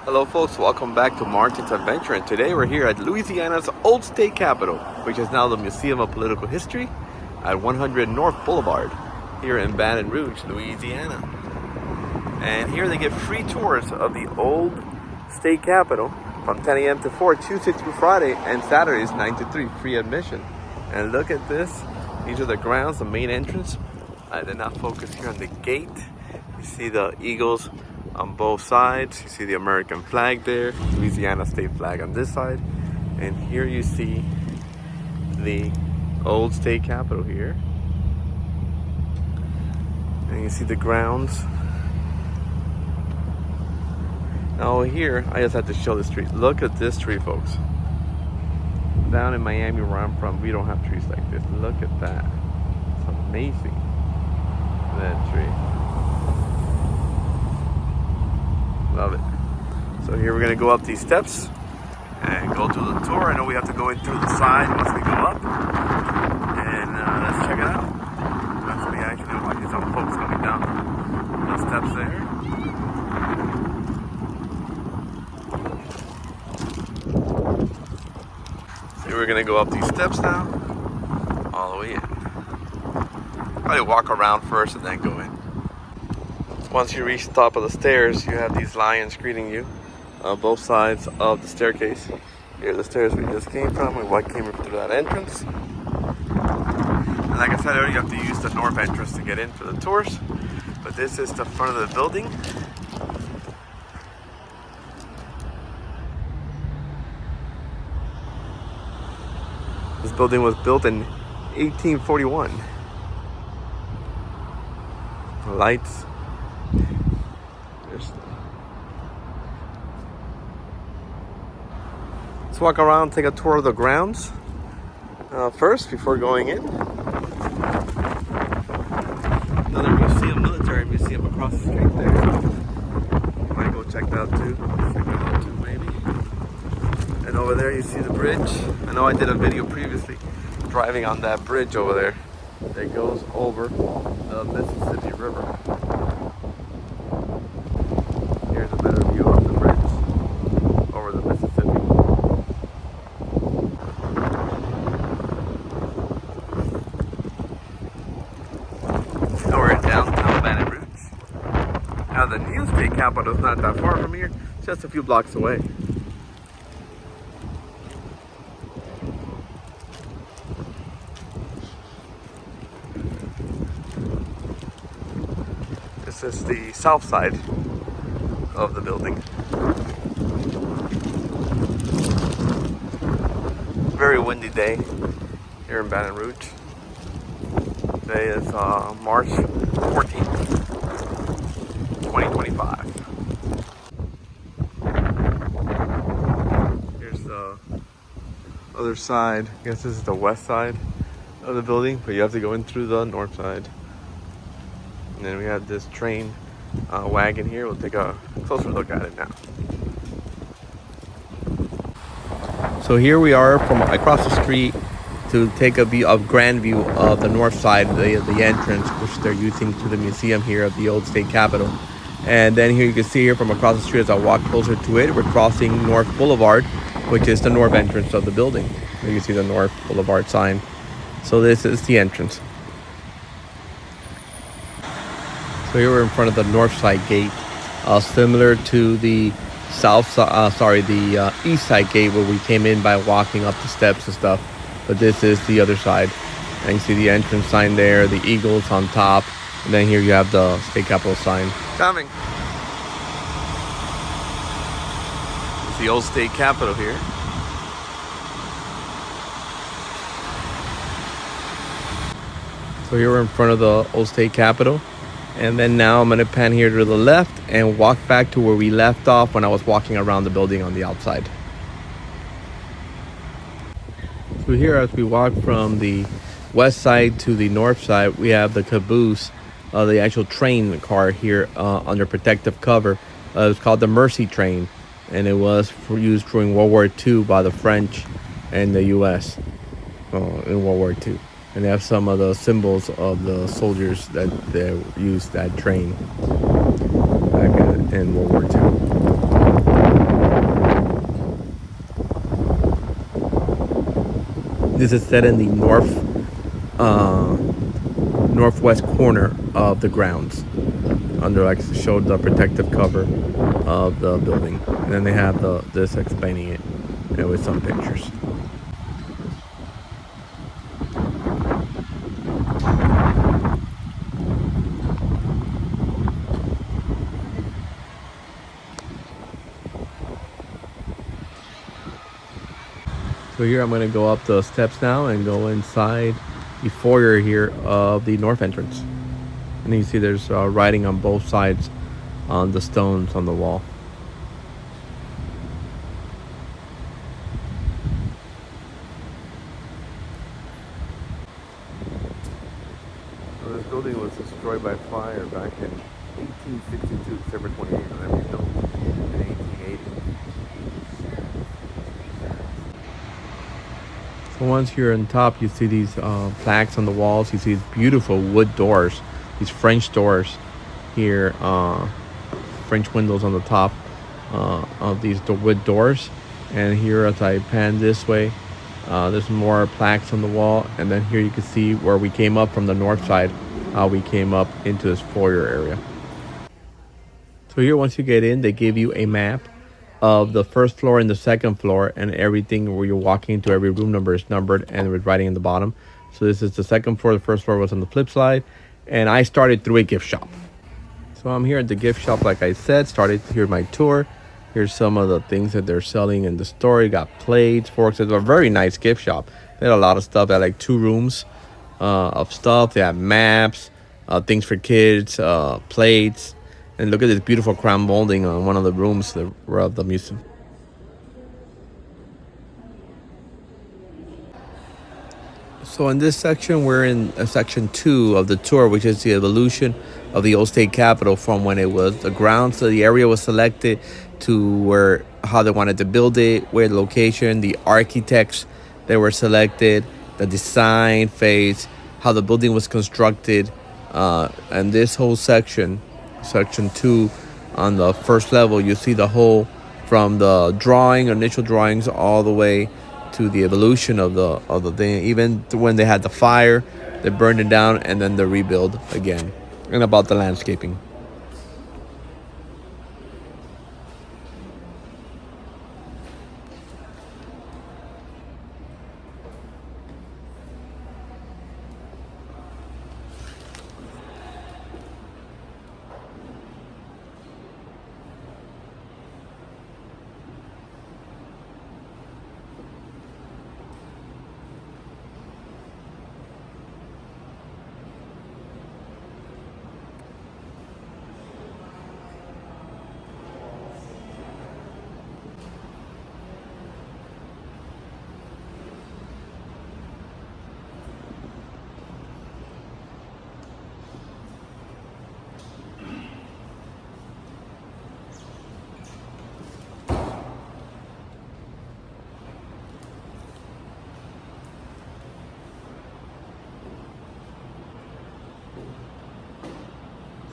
Hello folks, welcome back to Martin's Adventure, and today we're here at Louisiana's old state capitol, which is now the Museum of Political History at 100 North Boulevard here in Baton Rouge, Louisiana. And here they give free tours of the old state capitol from 10 a.m. to 4, Tuesday through Friday, and Saturdays 9 to 3, free admission. And look at this, these are the grounds, the main entrance. I did not focus here on the gate. You see the eagles on both sides. You see the American flag there, Louisiana state flag on this side, and here you see the old state capitol here, and you see the grounds. Now here I just have to show this tree. Look at this tree, folks. Down in Miami where I'm from, we don't have trees like this. Look at that, it's amazing, that tree. Love it. So here we're gonna go up these steps and go to the tour. I know we have to go in through the side once we go up, and let's check it out. That's me actually watching some folks coming down the steps there. So we're gonna go up these steps now, all the way in. Probably walk around first and then go in. Once you reach the top of the stairs, you have these lions greeting you on both sides of the staircase. Here are the stairs we just came from, and what came through that entrance. And like I said earlier, you have to use the north entrance to get in for the tours. But this is the front of the building. This building was built in 1841. The lights. Let's walk around, take a tour of the grounds first before going in. Another museum, military museum across the street there. Might go check that out too. Check that out too, maybe. And over there you see the bridge. I know I did a video previously driving on that bridge over there that goes over the Mississippi River. Here's a better view of the bridge over the Mississippi. Now we're in downtown Baton Rouge. Now the new state capitol is not that far from here, just a few blocks away. This is the south side of the building. Very windy day here in Baton Rouge. Today is March 14th, 2025. Here's the other side. I guess this is the west side of the building, but you have to go in through the north side. And then we have this train wagon here. We'll take a closer look at it now. So here we are from across the street to take a grand view of the north side, the entrance, which they're using to the museum here of the old state capitol. And then here you can see here from across the street, as I walk closer to it, we're crossing North Boulevard, which is the north entrance of the building. You can see the North Boulevard sign. So this is the entrance. So here we're in front of the north side gate, similar to the east side gate where we came in by walking up the steps and stuff. But this is the other side. And you see the entrance sign there, the eagles on top, and then here you have the state capitol sign. Coming. It's the old state capitol here. So here we're in front of the old state capitol. And then now I'm going to pan here to the left and walk back to where we left off when I was walking around the building on the outside. So here, as we walk from the west side to the north side, we have the caboose, the actual train car here under protective cover. It's called the Mercy Train, and it was used during World War II by the French and the U.S. In World War II. And they have some of the symbols of the soldiers that they used that train back in World War II. This is set in the uh, northwest corner of the grounds, under like showed the protective cover of the building, and then they have this explaining it, with some pictures. So here I'm going to go up the steps now and go inside the foyer here of the north entrance. And you see there's writing on both sides on the stones on the wall. So this building was destroyed by fire back in 1862, December 28th, and then rebuilt in 1880. So once you're on top, you see these plaques on the walls. You see these beautiful wood doors, these French doors here, French windows on the top of these wood doors. And here, as I pan this way, there's more plaques on the wall. And then here you can see where we came up from the north side, how we came up into this foyer area. So here, once you get in, they give you a map of the first floor and the second floor, and everything where you're walking into, every room number is numbered and with writing in the bottom. So this is the second floor. The first floor was on the flip side, and I started through a gift shop. So I'm here at the gift shop, like I said, started here my tour. Here's some of the things that they're selling in the store. You got plates, forks. It's a very nice gift shop. They had a lot of stuff. They had like 2 rooms of stuff. They had maps, things for kids, plates. And look at this beautiful crown molding on one of the rooms of the museum. So in this section, we're in section 2 of the tour, which is the evolution of the old state capitol from when it was the ground. So the area was selected to how they wanted to build it, where the location, the architects that were selected, the design phase, how the building was constructed, and this whole section 2, on the first level, you see the whole from the initial drawings, all the way to the evolution of the thing. Even when they had the fire, they burned it down, and then they rebuild again, and about the landscaping.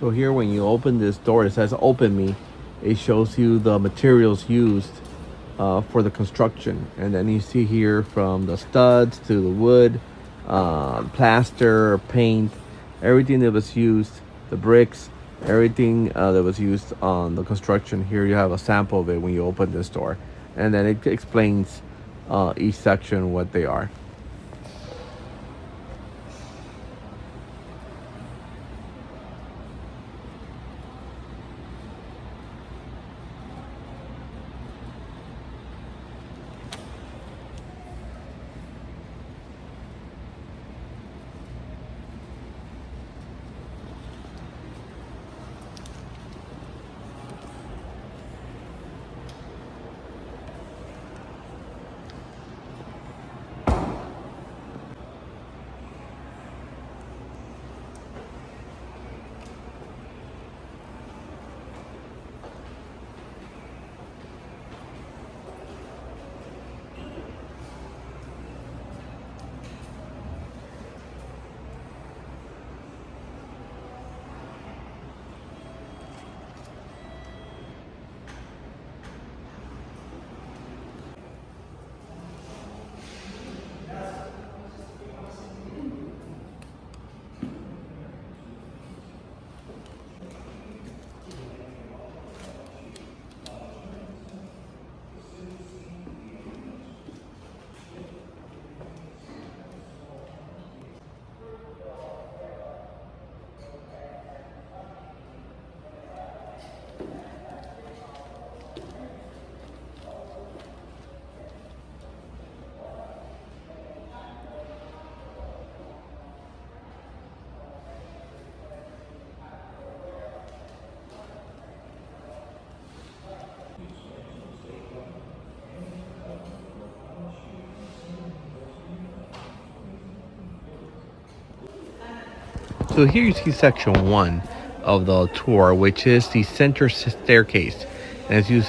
So here, when you open this door, it says "Open Me." It shows you the materials used for the construction, and then you see here from the studs to the wood, plaster, paint, everything that was used, the bricks, everything that was used on the construction. Here you have a sample of it when you open this door, and then it explains each section what they are. So here you see section one of the tour, which is the center staircase. And as you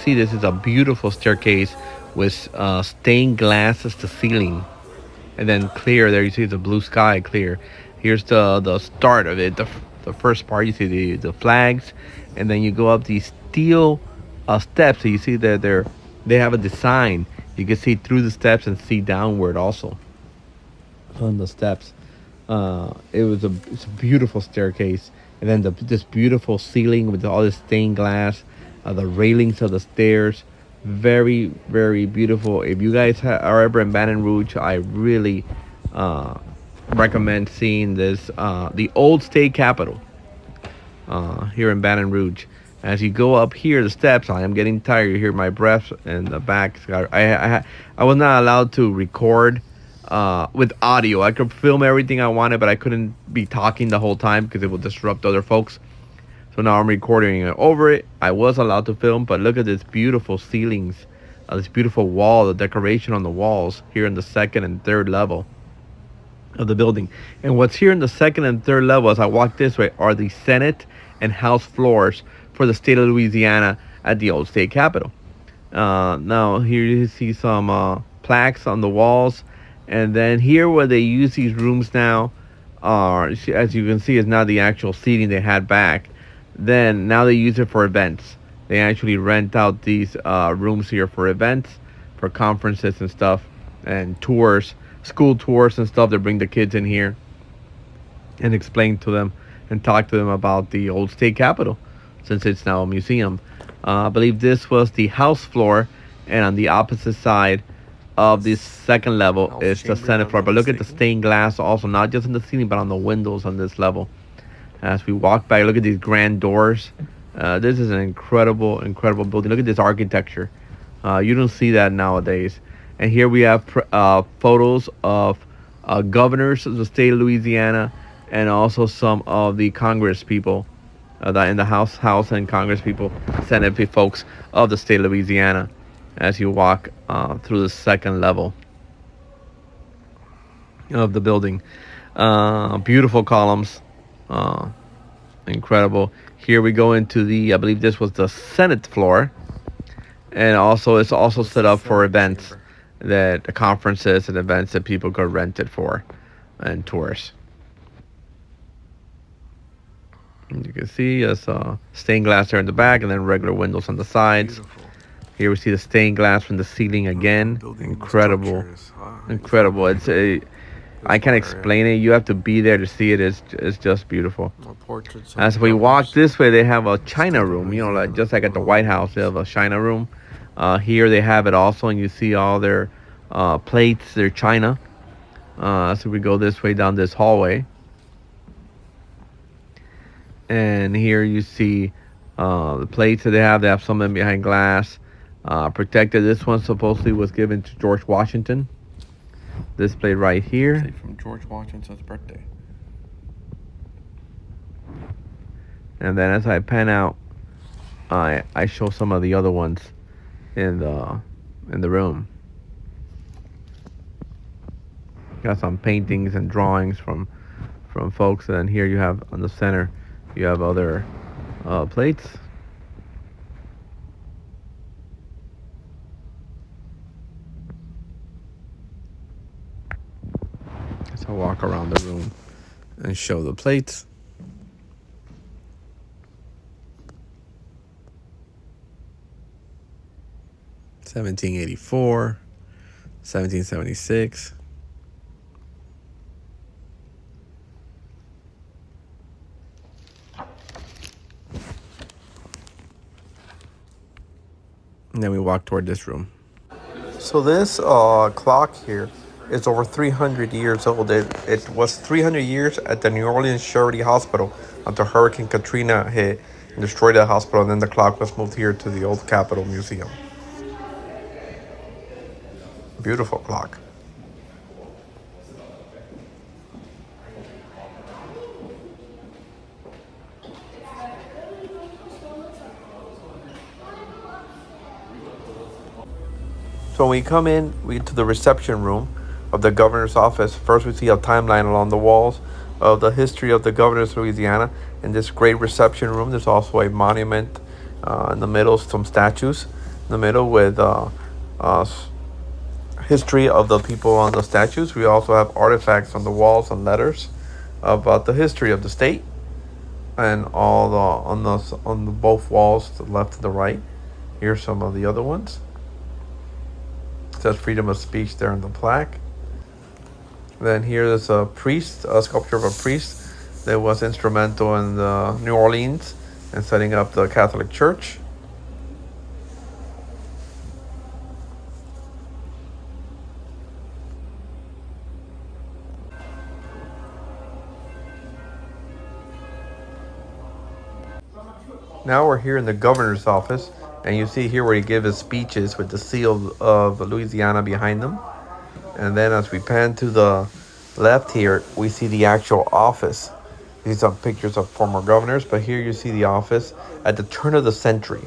see, this is a beautiful staircase with stained glass as the ceiling, and then clear. There you see the blue sky clear. Here's the start of it. The first part you see the flags, and then you go up these steel steps. So you see that they have a design. You can see through the steps and see downward also on the steps. It's a beautiful staircase, and then this beautiful ceiling with all this stained glass, the railings of the stairs, very very beautiful. If you guys are ever in Baton Rouge, I really uh, recommend seeing this, the old state capitol here in Baton Rouge. As you go up here, the steps, I am getting tired. You hear my breath in the back. I was not allowed to record with audio. I could film everything I wanted, but I couldn't be talking the whole time because it would disrupt other folks. So now I'm recording it over it. I was allowed to film, but look at this beautiful ceilings, this beautiful wall, the decoration on the walls here in the second and third level of the building. And what's here in the second and third level, as I walk this way, are the Senate and House floors for the state of Louisiana at the old state capitol. Now here you see some plaques on the walls, and then here where they use these rooms now are, as you can see, is now the actual seating they had back. Then now they use it for events. They actually rent out these rooms here for events, for conferences and stuff, and tours, school tours and stuff. They bring the kids in here and explain to them and talk to them about the old state capitol, since it's now a museum. I believe this was the House floor, and on the opposite side of this second level is the Senate floor. But look at the stained glass also, not just in the ceiling, but on the windows on this level. As we walk back, look at these grand doors. This is an incredible, incredible building. Look at this architecture. You don't see that nowadays. And here we have photos of governors of the state of Louisiana, and also some of the Congress people, that in the House and Congress people, Senate folks of the state of Louisiana, as you walk through the second level of the building. Beautiful columns, incredible. Here we go into the, I believe this was the Senate floor, and also it's also set up for events, that conferences and events that people could rent it for, and tours. You can see it's stained glass there in the back, and then regular windows on the sides. Beautiful. Here we see the stained glass from the ceiling again. Incredible, incredible. I can't explain it. You have to be there to see it. It's just beautiful. As we walk this way, they have a China room. You know, like just like at the White House, they have a China room. Here they have it also, and you see all their plates, their china. So we go this way down this hallway. And here you see the plates that they have. They have some in behind glass, protected. This one supposedly was given to George Washington. This plate right here. From George Washington's birthday. And then as I pan out, I show some of the other ones in the room. Got some paintings and drawings from folks. And then here you have on the center, you have other plates. So I'll walk around the room and show the plates. (1784), 1776. And then we walk toward this room. So this clock here is over 300 years old. It was 300 years at the New Orleans Charity Hospital until Hurricane Katrina hit and destroyed the hospital, and then the clock was moved here to the Old Capitol Museum. Beautiful clock. So when we come in, we get to the reception room of the governor's office. First, we see a timeline along the walls of the history of the governors of Louisiana. In this great reception room, there's also a monument in the middle, some statues in the middle with uh, history of the people on the statues. We also have artifacts on the walls and letters about the history of the state, and all the on the both walls, the left and the right. Here's some of the other ones. It says freedom of speech there in the plaque. Then here is a priest, a sculpture of a priest that was instrumental in New Orleans and setting up the Catholic Church. Now we're here in the governor's office, and you see here where he gives his speeches with the seal of Louisiana behind them. And then as we pan to the left here, we see the actual office. These are pictures of former governors, but here you see the office at the turn of the century.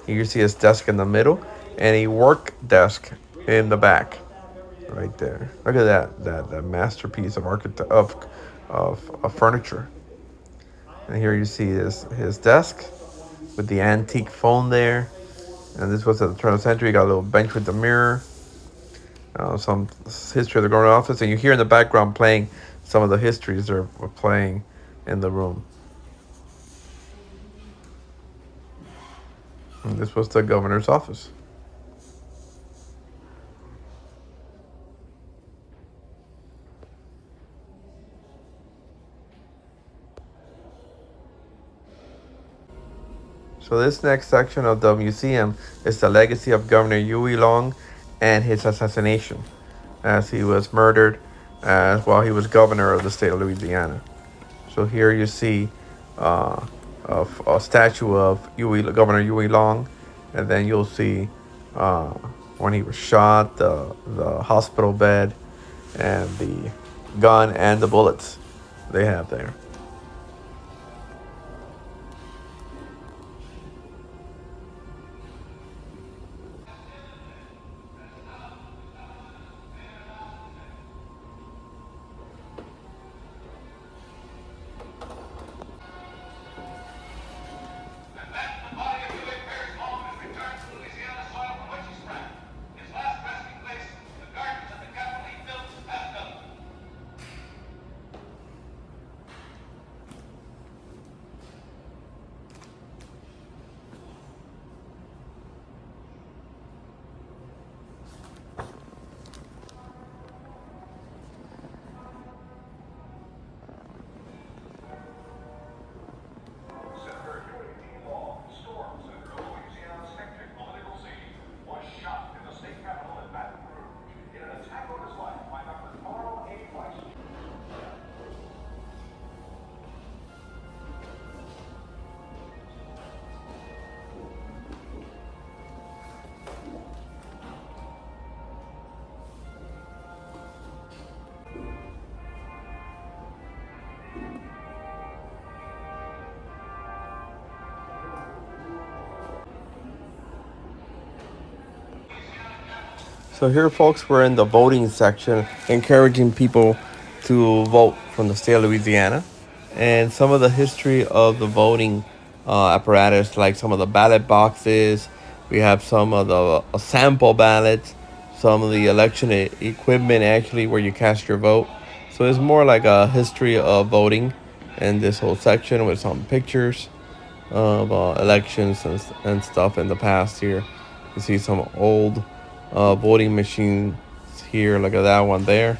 Here you see his desk in the middle and a work desk in the back, right there. Look at that masterpiece of of furniture. And here you see his desk with the antique phone there. And this was at the turn of the century. You got a little bench with the mirror. Some history of the government office, and you hear in the background playing some of the histories they're playing in the room. And this was the governor's office. So this next section of the museum is the legacy of Governor Huey Long and his assassination, as he was murdered while he was governor of the state of Louisiana. So here you see a statue of Governor Huey Long, and then you'll see when he was shot, the hospital bed, and the gun and the bullets they have there. So here, folks, we're in the voting section, encouraging people to vote from the state of Louisiana. And some of the history of the voting apparatus, like some of the ballot boxes, we have some of the sample ballots, some of the election equipment actually where you cast your vote. So it's more like a history of voting in this whole section with some pictures of elections and stuff in the past here. You see some old voting machines here. Look at that one there.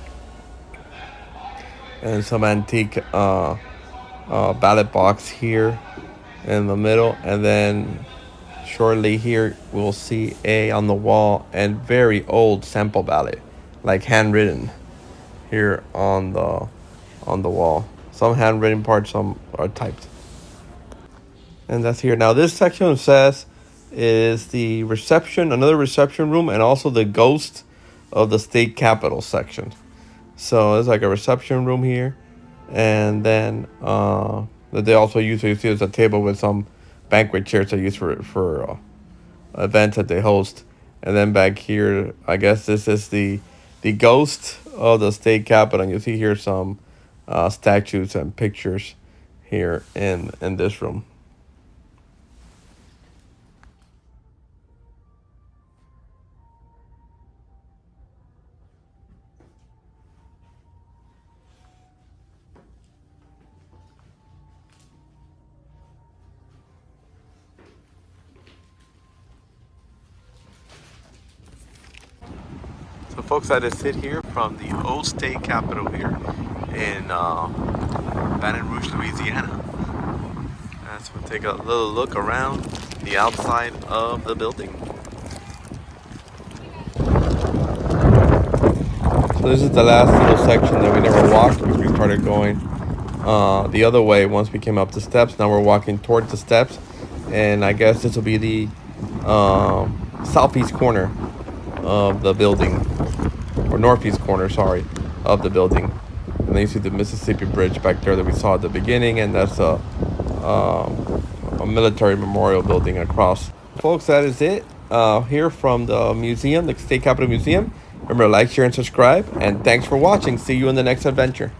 And some antique ballot box here in the middle. And then shortly here, we'll see on the wall and very old sample ballot, like handwritten here on the wall. Some handwritten parts, some are typed. And that's here. Now this section says is the reception, another reception room, and also the ghost of the state capitol section. So it's like a reception room here, and then that they also use. So you see, there's a table with some banquet chairs they use for events that they host, and then back here, I guess this is the ghost of the state capitol. And you see here some statues and pictures here in this room. So folks, I just sit here from the old state capitol here in Baton Rouge, Louisiana. So we'll take a little look around the outside of the building. So this is the last little section that we never walked because we started going the other way once we came up the steps. Now we're walking towards the steps, and I guess this will be the southeast corner of the building, or northeast corner, sorry, of the building. And then you see the Mississippi Bridge back there that we saw at the beginning, and that's a military memorial building across. Folks, that is it here from the museum, the State Capitol Museum. Remember to like, share, and subscribe, and thanks for watching. See you in the next adventure.